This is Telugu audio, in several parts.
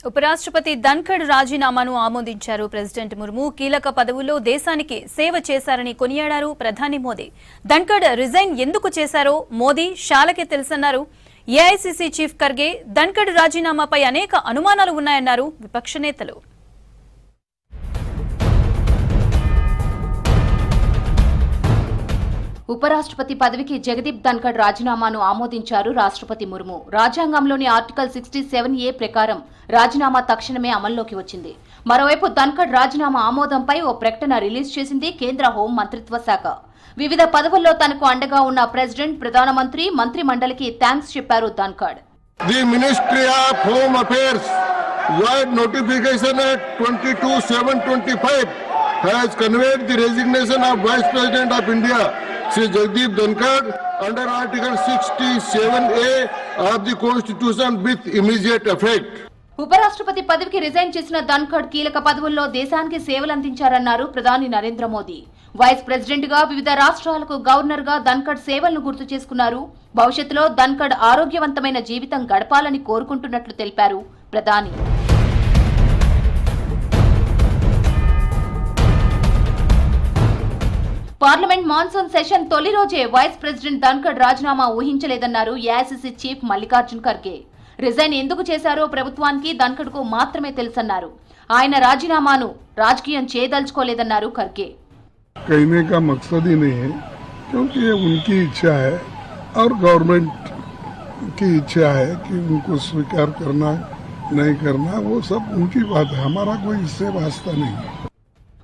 ఉపరాష్ట్రపతి ధన్ఖడ్ రాజీనామాను ఆమోదించారు ప్రెసిడెంట్ ముర్ము. కీలక పదవుల్లో దేశానికి సేవ చేశారని కొనియాడారు ప్రధాని మోదీ. ధన్ఖడ్ రిజైన్ ఎందుకు చేశారో మోదీ షాలకే తెలుసన్నారు. ఏఐసీసీ చీఫ్ ఖర్గే ధన్ఖడ్ రాజీనామాపై అనేక అనుమానాలు ఉన్నాయన్నారు విపక్ష నేతలు. ఉపరాష్ట్రపతి పదవికి జగదీప్ ధన్ఖడ్ రాజీనామాను ఆమోదించారు రాష్ట్రపతి ముర్ము. రాజ్యాంగంలోని ఆర్టికల్ 67A ప్రకారం రాజీనామా తక్షణమే అమల్లోకి వచ్చింది. మరోవైపు ధన్ఖడ్ రాజీనామా ఆమోదంపై ఓ ప్రకటన రిలీజ్ చేసింది కేంద్ర హోం మంత్రిత్వ శాఖ. వివిధ పదవుల్లో తనకు అండగా ఉన్న ప్రెసిడెంట్, ప్రధానమంత్రి, మంత్రి మండలికి థ్యాంక్స్ చెప్పారు Dhankhar. The ministry of home affairs wide notification at 22/7/25 has conveyed the resignation of Vice President of India Shri Jagdeep Dhankhad under Article 67A of the Constitution with immediate effect. ఉపరాష్ట్రపతి పదవికి రిజైన్ చేసిన ధన్ఖడ్ కీలక పదవుల్లో దేశానికి సేవలందించారన్నారు ప్రధాని నరేంద్ర మోదీ. వైస్ ప్రెసిడెంట్ గా వివిధ రాష్ట్రాలకు గవర్నర్ గా ధన్ఖడ్ సేవలను గుర్తు చేసుకున్నారు. భవిష్యత్తులో ధన్ఖడ్ ఆరోగ్యవంతమైన జీవితం గడపాలని కోరుకుంటున్నట్లు తెలిపారు ప్రధాని. పార్లమెంట్ మాన్సూన్ సెషన్ తొలి రోజే వైస్ ప్రెసిడెంట్ ధన్ఖడ్ రాజీనామా ఊహించలేదన్నారు AICC chief Mallikarjun Kharge. Resign ఎందుకు చేశారో ప్రభుత్వానికి ధన్ఖడ్ కు మాత్రమే తెలుసన్నారు. ఆయన రాజీనామాను రాజకీయం చేయదలుచుకోలేదన్నారు ఖర్గే. कहने का मकसद ही नहीं है, क्योंकि ये उनकी इच्छा है और गवर्नमेंट की इच्छा है कि उनको स्वीकार करना नहीं करना, वो सब उनकी बात है, हमारा कोई इससे वास्ता नहीं है.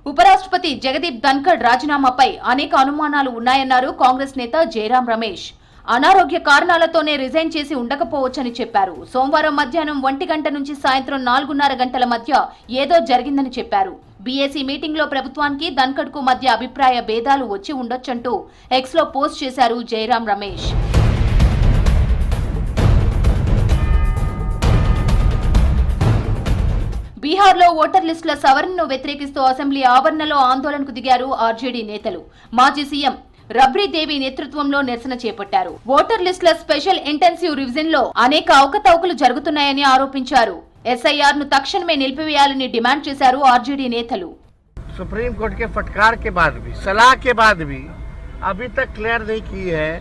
ఉపరాష్ట్రపతి జగదీప్ ధన్ఖడ్ రాజీనామాపై అనేక అనుమానాలు ఉన్నాయన్నారు కాంగ్రెస్ నేత జయరాం రమేష్. అనారోగ్య కారణాలతోనే రిజైన్ చేసి ఉండకపోవచ్చని చెప్పారు. సోమవారం మధ్యాహ్నం 1 గంట నుంచి సాయంత్రం 4:30 గంటల మధ్య ఏదో జరిగిందని చెప్పారు. బీఏసీ మీటింగ్ లో ప్రభుత్వానికి ధన్ఖడ్ కు మధ్య అభిప్రాయ భేదాలు వచ్చి ఉండొచ్చంటూ ఎక్స్ లో పోస్ట్ చేశారు జయరాం రమేష్. బీహార్లో ఓటర్ లిస్టుల సవరణను వ్యతిరేకిస్తూ అసెంబ్లీ ఆవరణలో ఆందోళనకు దిగారు ఆర్జేడీ నేతలు. మాజీ సీఎం రబ్రీ దేవి నేతృత్వంలో నిరసన చేపట్టారు. ఓటర్ లిస్టుల స్పెషల్ ఇంటెన్సివ్ రివిజన్ లో అనేక అవకతవకలు జరుగుతున్నాయని ఆరోపించారు. ఎస్ఐఆర్ ను తక్షణమే నిలిపివేయాలని డిమాండ్ చేశారు ఆర్జేడీ నేతలు. सुप्रीम कोर्ट के फटकार के बाद भी, सलाह के बाद भी अभी तक क्लियर नहीं की है.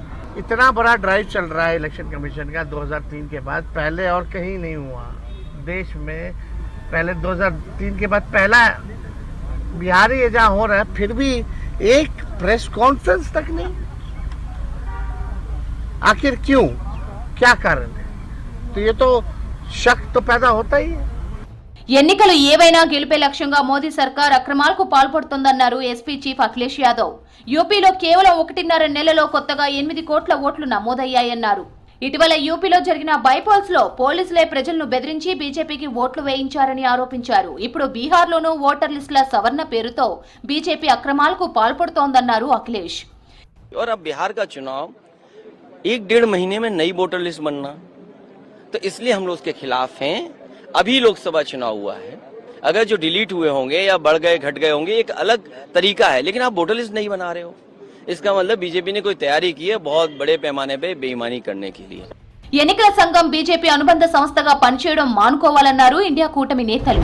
इतना बड़ा ड्राइव चल रहा है इलेक्शन कमीशन का 2003 के बाद, पहले और कहीं नहीं हुआ देश में. पहले 2003 के बाद पहला बिहार ही जहाँ हो रहा है, फिर भी एक प्रेस कॉन्फ्रेंस तक नहीं. आखिर क्यों, क्या कारण है? तो ये तो शक तो पैदा होता ही है. ఎన్నికలు ఏవైనా గెలిపే లక్ష్యంగా మోదీ సర్కార్ అక్రమాలకు పాల్పడుతోందన్నారు ఎస్పీ చీఫ్ అఖిలేష్ యాదవ్. యూపీలో కేవలం 1.5 నెలలో కొత్తగా 8 కోట్ల ఓట్లు నమోదయ్యాయన్నారు. ఇటీవల యూపీలో జరిగిన బైపోల్స్ లో పోలీసులే ప్రజలను బెదిరించి బీజేపీకి ఓట్లు వేయించారని ఆరోపించారు. ఇప్పుడు బీహార్లోనూ ఓటర్ లిస్టుల సవరణ పేరుతో బీజేపీ అక్రమాలకు పాల్పడుతోందన్నారు అఖిలేష్. और अब बिहार का चुनाव 1-1.5 महीने में नई वोटर लिस्ट बनना, तो इसलिए हम लोग उसके खिलाफ हैं. अभी लोकसभा चुनाव हुआ है, अगर जो डिलीट हुए होंगे या बढ़ गए घट गए होंगे एक अलग तरीका है, लेकिन आप वोटर लिस्ट नहीं बना रहे हो, इसका मतलब बीजेपी ने कोई तैयारी की है बहुत बड़े पैमाने पे बेईमानी करने के लिए. ఎన్నికల సంఘం బీజేపీ అనుబంధ సంస్థగా పనిచేయడం మానుకోవాలన్నారు ఇండియా కూటమి నేతలు.